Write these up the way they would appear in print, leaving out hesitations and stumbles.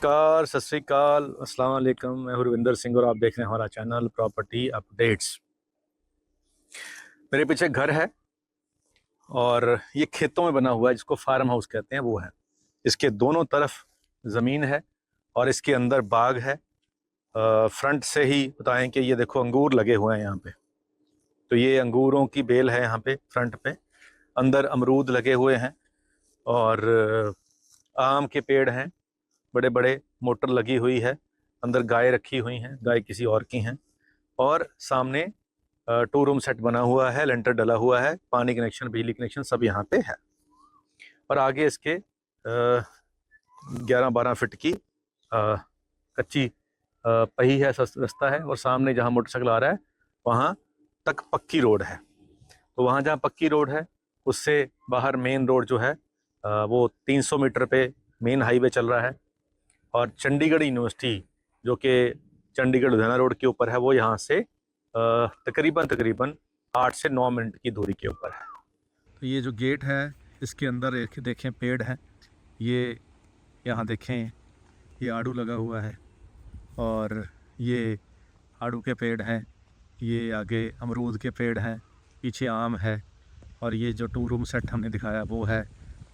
नमस्कार, सत श्री अकाल, अस्सलाम वालेकुम। मैं हूं रविंदर सिंह और आप देख रहे हैं हमारा चैनल प्रॉपर्टी अपडेट्स। मेरे पीछे घर है और ये खेतों में बना हुआ है, जिसको फार्म हाउस कहते हैं, वो है। इसके दोनों तरफ ज़मीन है और इसके अंदर बाग है। फ्रंट से ही बताएं कि ये देखो अंगूर लगे हुए हैं यहाँ पे। तो ये अंगूरों की बेल है यहाँ पे फ्रंट पे। अंदर अमरूद लगे हुए हैं और आम के पेड़ हैं बड़े बड़े। मोटर लगी हुई है। अंदर गाय रखी हुई हैं, गाय किसी और की हैं। और सामने 2 रूम सेट बना हुआ है, लेंटर डला हुआ है, पानी कनेक्शन बिजली कनेक्शन सब यहाँ पे है। और आगे इसके 11-12 फीट की कच्ची पही है, रास्ता है। और सामने जहाँ मोटरसाइकिल आ रहा है वहाँ तक पक्की रोड है। तो वहाँ जहाँ पक्की रोड है उससे बाहर मेन रोड जो है वो 300 मीटर पे मेन हाईवे चल रहा है। और चंडीगढ़ यूनिवर्सिटी जो कि चंडीगढ़ लुधियाना रोड के ऊपर है, वो यहाँ से तकरीबन 8 से 9 मिनट की दूरी के ऊपर है। तो ये जो गेट है इसके अंदर देखें पेड़ है। ये यहाँ देखें, ये आड़ू लगा हुआ है और ये आड़ू के पेड़ हैं। ये आगे अमरूद के पेड़ हैं, पीछे आम है। और ये जो 2 रूम सेट हमने दिखाया वो है।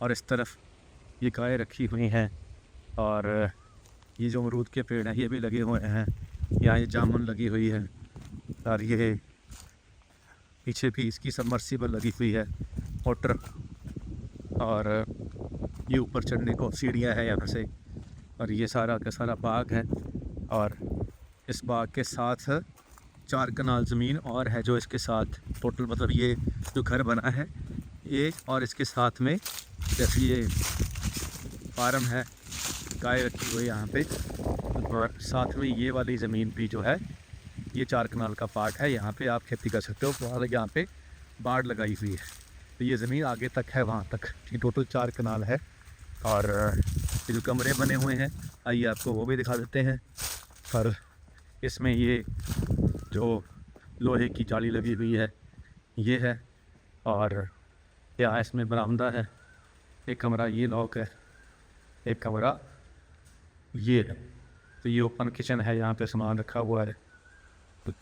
और इस तरफ ये गाय रखी हुई हैं और ये जो अमरूद के पेड़ हैं ये भी लगे हुए हैं। यहाँ ये जामुन लगी हुई है और ये पीछे भी इसकी सबमर्सिबल लगी हुई है, मोटर। और ये ऊपर चढ़ने को सीढ़ियाँ हैं यहाँ से। और ये सारा का सारा बाग है। और इस बाग के साथ 4 कनाल ज़मीन और है जो इसके साथ टोटल, मतलब ये जो घर बना है ये, और इसके साथ में जैसे ये फार्म है, गाय रखी हुई है यहाँ पे। और साथ में ये वाली ज़मीन भी जो है ये 4 कनाल का पार्ट है। यहाँ पे आप खेती कर सकते हो। और यहाँ पे बाड़ लगाई हुई है। तो ये ज़मीन आगे तक है, वहाँ तक। ये टोटल 4 कनाल है। और ये जो कमरे बने हुए हैं, आइए आपको वो भी दिखा देते हैं। पर इसमें ये जो लोहे की जाली लगी हुई है ये है। और यहाँ इसमें बरामदा है। एक कमरा ये लॉक है, एक कमरा ये है। तो ये ओपन किचन है, यहाँ पे सामान रखा हुआ है।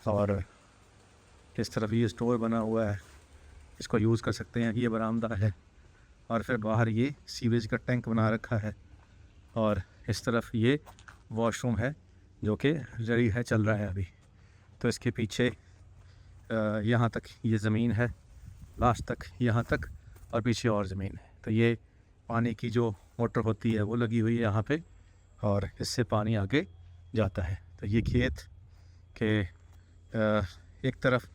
और इस तरफ ये स्टोर बना हुआ है, इसको यूज़ कर सकते हैं। ये बरामदा है और फिर बाहर ये सीवेज का टैंक बना रखा है। और इस तरफ ये वॉशरूम है जो कि रेडी है, चल रहा है अभी। तो इसके पीछे यहाँ तक ये ज़मीन है, लास्ट तक यहाँ तक, और पीछे और ज़मीन है। तो ये पानी की जो मोटर होती है वो लगी हुई है यहाँ पे और इससे पानी आगे जाता है। तो ये खेत के एक तरफ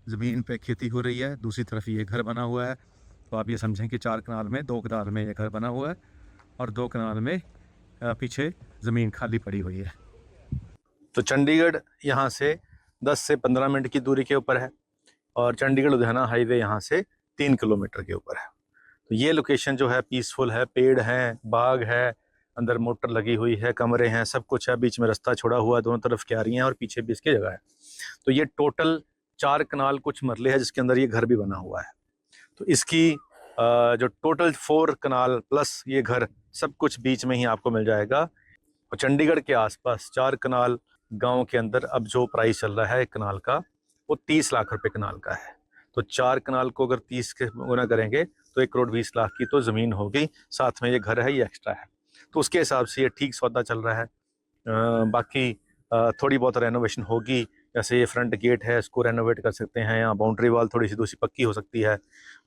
ज़मीन पे खेती हो रही है, दूसरी तरफ ये घर बना हुआ है। तो आप ये समझें कि 4 कनाल में 2 कनाल में ये घर बना हुआ है और 2 कनाल में पीछे ज़मीन खाली पड़ी हुई है। तो चंडीगढ़ यहाँ से 10 से 15 मिनट की दूरी के ऊपर है और चंडीगढ़ लुधियाना हाईवे यहाँ से 3 किलोमीटर के ऊपर है। तो ये लोकेशन जो है पीसफुल है, पेड़ हैं, बाग है, अंदर मोटर लगी हुई है, कमरे हैं, सब कुछ है। बीच में रास्ता छोड़ा हुआ है, दोनों तरफ क्यारियां और पीछे भी इसकी जगह है। तो ये टोटल 4 कनाल कुछ मरले है जिसके अंदर ये घर भी बना हुआ है। तो इसकी जो टोटल 4 कनाल प्लस ये घर सब कुछ बीच में ही आपको मिल जाएगा। और चंडीगढ़ के आसपास 4 कनाल गाँव के अंदर अब जो प्राइस चल रहा है एक कनाल का, वो 30 लाख रुपए कनाल का है। तो 4 कनाल को अगर 30 के गुना करेंगे तो 1,20,00,000 की तो ज़मीन हो गई, साथ में ये घर है, ये एक्स्ट्रा है। तो उसके हिसाब से ये ठीक सौदा चल रहा है। बाकी थोड़ी बहुत रेनोवेशन होगी, जैसे ये फ्रंट गेट है इसको रेनोवेट कर सकते हैं, यहाँ बाउंड्री वाल थोड़ी सी दूसरी पक्की हो सकती है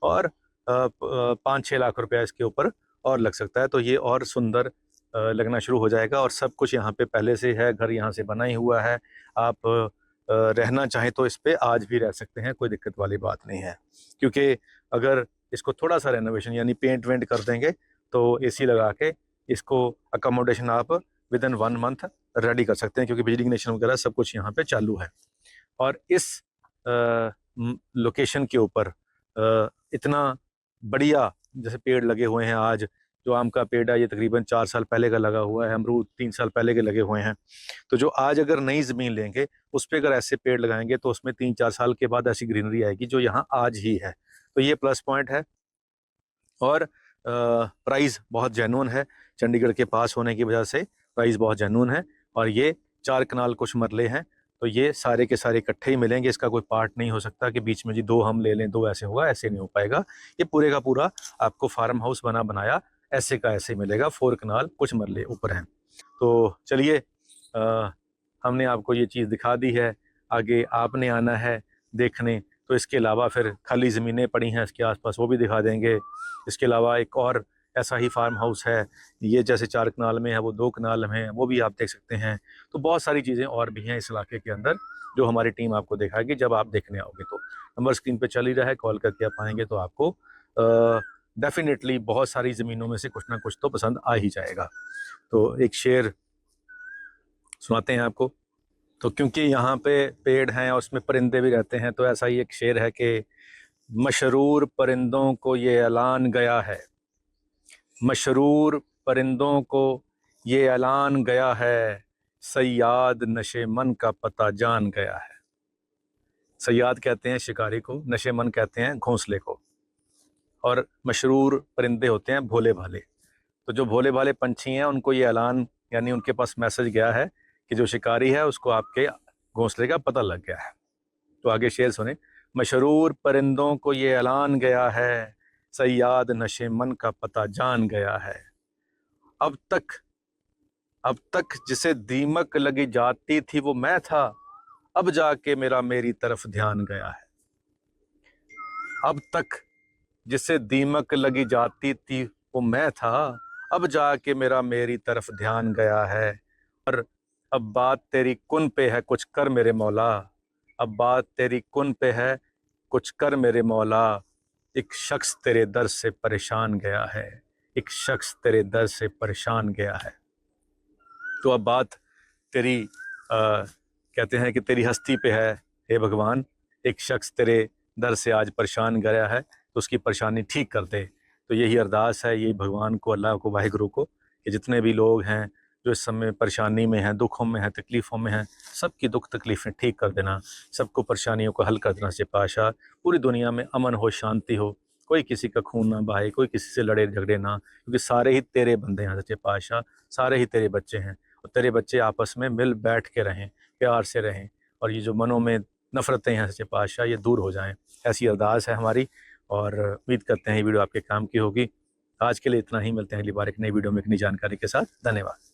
और 5-6 लाख रुपया इसके ऊपर और लग सकता है। तो ये और सुंदर लगना शुरू हो जाएगा। और सब कुछ यहाँ पे पहले से है, घर यहाँ से बना ही हुआ है। आप रहना चाहें तो इस पे आज भी रह सकते हैं, कोई दिक्कत वाली बात नहीं है। क्योंकि अगर इसको थोड़ा सा रेनोवेशन यानी पेंट वेंट कर देंगे तो एसी लगा के इसको अकोमोडेशन आप विद इन 1 मंथ रेडी कर सकते हैं, क्योंकि बिजली कनेक्शन वगैरह सब कुछ यहाँ पे चालू है। और इस लोकेशन के ऊपर इतना बढ़िया जैसे पेड़ लगे हुए हैं, आज जो आम का पेड़ है ये तकरीबन 4 साल पहले का लगा हुआ है, अमरूद 3 साल पहले के लगे हुए हैं। तो जो आज अगर नई ज़मीन लेंगे उस पर अगर ऐसे पेड़ लगाएंगे तो उसमें 3-4 साल के बाद ऐसी ग्रीनरी आएगी जो यहाँ आज ही है। तो ये प्लस पॉइंट है। और प्राइस बहुत जेन्युइन है चंडीगढ़ के पास होने की वजह से। प्राइस बहुत जेन्युइन है। और ये 4 कनाल कुछ मरले हैं, तो ये सारे के सारे इकट्ठे ही मिलेंगे। इसका कोई पार्ट नहीं हो सकता कि बीच में जी 2 हम ले लें 2 ऐसे होगा, ऐसे नहीं हो पाएगा। ये पूरे का पूरा आपको फार्म हाउस बना बनाया ऐसे का ऐसे मिलेगा। 4 कनाल कुछ मरले ऊपर हैं। तो चलिए हमने आपको ये चीज़ दिखा दी है, आगे आपने आना है देखने। तो इसके अलावा फिर खाली ज़मीनें पड़ी हैं इसके आसपास, वो भी दिखा देंगे। इसके अलावा एक और ऐसा ही फार्म हाउस है, ये जैसे 4 कनाल में है वो 2 कनाल में है, वो भी आप देख सकते हैं। तो बहुत सारी चीज़ें और भी हैं इस इलाके के अंदर जो हमारी टीम आपको दिखाएगी जब आप देखने आओगे। तो नंबर स्क्रीन पे चल ही रहा है, कॉल करके आप आएंगे तो आपको डेफिनेटली बहुत सारी ज़मीनों में से कुछ ना कुछ तो पसंद आ ही जाएगा। तो एक शेर सुनाते हैं आपको। तो क्योंकि यहाँ पे पेड़ हैं और उसमें परिंदे भी रहते हैं, तो ऐसा ही एक शेर है कि मशरूर परिंदों को ये ऐलान गया है, मशरूर परिंदों को ये ऐलान गया है, सयाद नशे मन का पता जान गया है। सयाद कहते हैं शिकारी को, नशे मन कहते हैं घोंसले को, और मशरूर परिंदे होते हैं भोले भाले। तो जो भोले भाले पंछी हैं उनको ये ऐलान यानी उनके पास मैसेज गया है कि जो शिकारी है उसको आपके घोंसले का पता लग गया है। तो आगे शेर सुने। मशरूर परिंदों को ये ऐलान गया है, सयाद नशे मन का पता जान गया है। अब तक जिसे दीमक लगी जाती थी वो मैं था, अब जाके मेरा मेरी तरफ ध्यान गया है। अब तक जिसे दीमक लगी जाती थी वो मैं था, अब जाके मेरा मेरी तरफ ध्यान गया है। और अब बात तेरी कुन पे है कुछ कर मेरे मौला, अब बात तेरी कुन पे है कुछ कर मेरे मौला। एक शख्स तेरे दर से परेशान गया है, एक शख्स तेरे दर से परेशान गया है। तो अब बात तेरी कहते हैं कि तेरी हस्ती पे है हे भगवान, एक शख्स तेरे दर से आज परेशान गया है तो उसकी परेशानी ठीक कर दे। तो यही अरदास है, यही भगवान को, अल्लाह को, वाहिगुरु को, कि जितने भी लोग हैं जो इस समय परेशानी में हैं, दुखों में हैं, तकलीफ़ों में हैं, सबकी दुख तकलीफ़ें ठीक कर देना, सबको परेशानियों को हल कर देना। सच्चे पातशाह पूरी दुनिया में अमन हो, शांति हो, कोई किसी का खून ना बहाए, कोई किसी से लड़े झगड़े ना, क्योंकि सारे ही तेरे बंदे हैं सच्चे पातशाह, सारे ही तेरे बच्चे हैं। और तेरे बच्चे आपस में मिल बैठ के रहें, प्यार से रहें, और ये जो मनों में नफ़रतें हैं सच्चे पातशाह ये दूर हो जाएं, ऐसी अरदास है हमारी। और उम्मीद करते हैं ये वीडियो आपके काम की होगी। आज के लिए इतना ही, मिलते हैं अगली बार एक नई वीडियो में एक नई जानकारी के साथ। धन्यवाद।